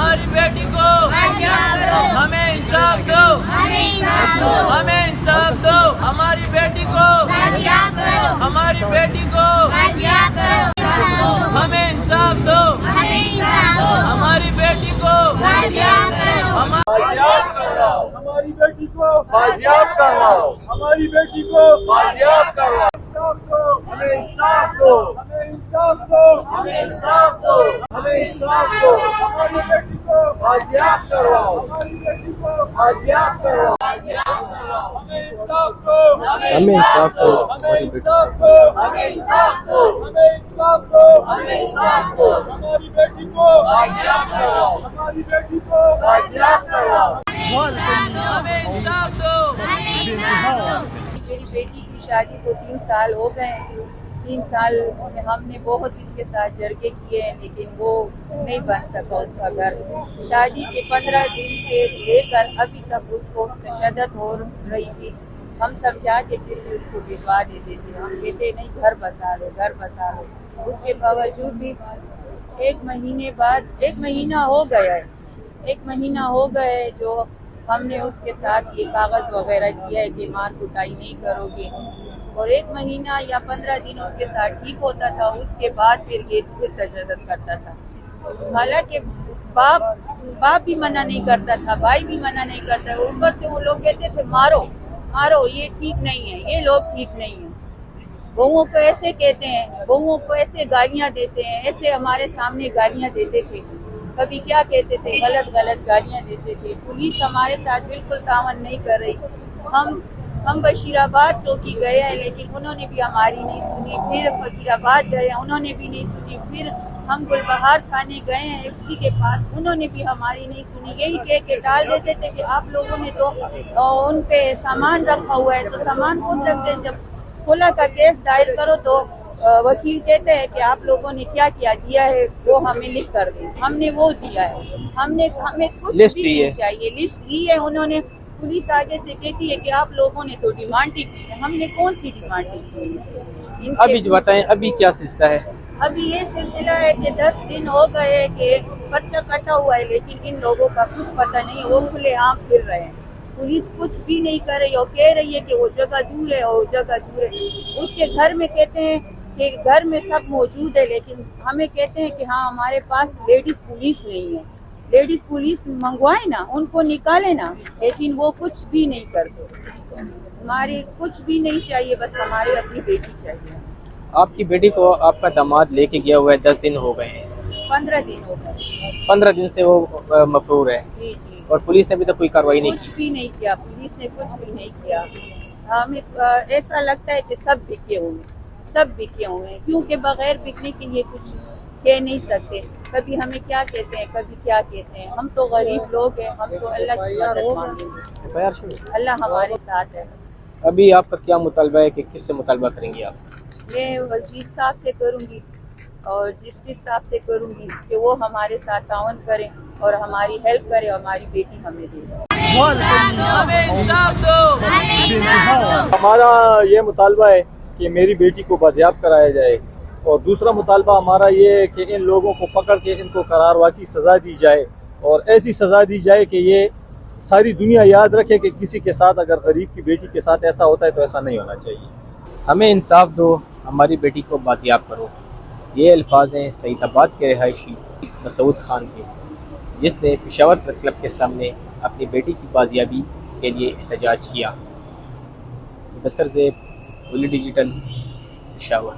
ہماری بیٹی کو ہمیں انصاف دو، ہمیں انصاف دو، ہماری بیٹی کو، ہماری بیٹی کو ہمیں انصاف دو، ہماری بیٹی کو بازیاب کرواؤ، ہماری بیٹی کو بازیاب کرواؤ، ہماری بیٹی کو بازیاب کرواؤ، ہمیں انصاف دو، ہمیں انصاف دو، ہمیں انصاف دو، ہمیں انصاف دو، ہماری بیٹی کو بازیاب کرواؤ، ہماری بیٹی کو بازیاب کرواؤ، ہمیں انصاف دو، ہمیں انصاف دو، ہمیں انصاف دو، ہمیں انصاف دو، ہمیں انصاف دو، ہمیں انصاف دو، ہماری بیٹی کو بازیاب کرواؤ، ہماری بیٹی کو بازیاب کرواؤ، ہمیں انصاف دو۔ میری بیٹی کی شادی کو 3 سال ہو گئے ہیں۔ 3 سال میں ہم نے بہت اس کے ساتھ جرگے کیے ہیں، لیکن وہ نہیں بن سکا اس کا گھر۔ شادی کے 15 دن سے لے کر ابھی تک اس کو تشدد ہو رہی تھی۔ ہم سمجھا کے پھر بھی اس کو بھجوا دیتے تھے، ہم کہتے نہیں گھر بسا لو، گھر بسا لو۔ اس کے باوجود بھی ایک مہینہ ہو گیا ہے، 1 مہینہ ہو گئے جو ہم نے اس کے ساتھ یہ کاغذ وغیرہ کیا ہے کہ مار کٹائی نہیں کرو گے، اور 1 مہینہ یا 15 دن اس کے ساتھ ٹھیک ہوتا تھا، اس کے بعد پھر تشدد کرتا تھا۔ حالانکہ باپ بھی منع نہیں کرتا تھا، بھائی بھی منع نہیں کرتا، اوپر سے وہ لوگ کہتے تھے مارو مارو، یہ ٹھیک نہیں ہے، یہ لوگ ٹھیک نہیں ہیں۔ بہوؤں کو ایسے کہتے ہیں، بہوؤں کو ایسے گالیاں دیتے ہیں، ایسے ہمارے سامنے گالیاں دیتے تھے، کبھی کیا کہتے تھے، غلط گالیاں دیتے تھے۔ پولیس ہمارے ساتھ بالکل تعاون نہیں کر رہی۔ ہم بشیر آباد چوکی گئے ہیں، لیکن انہوں نے بھی ہماری نہیں سنی، پھر فقیر آباد گئے ہیں، انہوں نے بھی نہیں سنی، پھر ہم گلبہار تھانے گئے ہیں FC کے پاس، انہوں نے بھی ہماری نہیں سنی۔ یہی کہہ کے ٹال دیتے تھے کہ آپ لوگوں نے تو ان پہ سامان رکھا ہوا ہے، تو سامان خود رکھتے ہیں۔ جب کھلا کا کیس دائر کرو تو وکیل کہتے ہیں کہ آپ لوگوں نے کیا کیا دیا ہے وہ ہمیں لکھ کر دیں۔ ہم نے وہ دیا ہے، ہمیں کچھ بھی نہیں چاہیے، لسٹ دی ہے انہوں نے۔ پولیس آگے سے کہتی ہے کہ آپ لوگوں نے تو ڈیمانڈ ہی کی ہے، ہم نے کون سی ڈیمانڈ کی ہے ان سے؟ ابھی جو بتائیں ابھی کیا سلسلہ ہے؟ ابھی یہ سلسلہ ہے کہ 10 دن ہو گئے کہ پرچہ کٹا ہوا ہے، لیکن ان لوگوں کا کچھ پتہ نہیں، وہ کھلے عام پھر رہے ہیں۔ پولیس کچھ بھی نہیں کر رہی، اور کہہ رہی ہے کہ وہ جگہ دور ہے، وہ جگہ دور ہے۔ اس کے گھر میں کہتے ہیں کہ گھر میں سب موجود ہے، لیکن ہمیں کہتے ہیں کہ ہاں ہمارے پاس لیڈیز پولیس نہیں ہے، لیڈیز پولیس منگوائے نا، ان کو نکالے نا، لیکن وہ کچھ بھی نہیں کرتے۔ ہماری کچھ بھی نہیں چاہیے، بس ہماری اپنی بیٹی چاہیے۔ آپ کی بیٹی کو آپ کا داماد لے کے گیا ہوا ہے، 10 دن ہو گئے ہیں، 15 دن ہو گئے۔ 15 دن سے وہ مفرور ہے، جی جی، اور پولیس نے ابھی تک کوئی کارروائی نہیں کچھ کی۔ بھی نہیں کیا، پولیس نے کچھ بھی نہیں کیا۔ ہمیں ایسا لگتا ہے کہ سب بکے ہوئے ہیں، سب بکے ہوئے ہیں، کیونکہ بغیر بکنے کے لیے کچھ کہہ نہیں سکتے۔ کبھی ہمیں کیا کہتے ہیں، کبھی کیا کہتے ہیں۔ ہم تو غریب لوگ ہیں، ہم تو اللہ کی مدد مانگیں گے، اللہ ہمارے ساتھ ہے۔ ابھی آپ کا کیا مطالبہ ہے کہ کس سے مطالبہ کریں گے آپ؟ میں وزیر صاحب سے کروں گی اور جسٹس صاحب سے کروں گی کہ وہ ہمارے ساتھ تعاون کریں اور ہماری ہیلپ کریں، ہماری بیٹی ہمیں دے دیں۔ ہمیں انصاف دو۔ ہمارا یہ مطالبہ ہے کہ میری بیٹی کو بازیاب کرایا جائے، اور دوسرا مطالبہ ہمارا یہ ہے کہ ان لوگوں کو پکڑ کے ان کو قرار کی سزا دی جائے، اور ایسی سزا دی جائے کہ یہ ساری دنیا یاد رکھے کہ کسی کے ساتھ اگر غریب کی بیٹی کے ساتھ ایسا ہوتا ہے تو ایسا نہیں ہونا چاہیے۔ ہمیں انصاف دو، ہماری بیٹی کو بازیاب کرو، یہ الفاظ ہیں سعید آباد کے رہائشی مسعود خان کے، جس نے پشاور پریس کلب کے سامنے اپنی بیٹی کی بازیابی کے لیے احتجاج کیا۔ مدثر زیب، ولی ڈیجیٹل، پشاور۔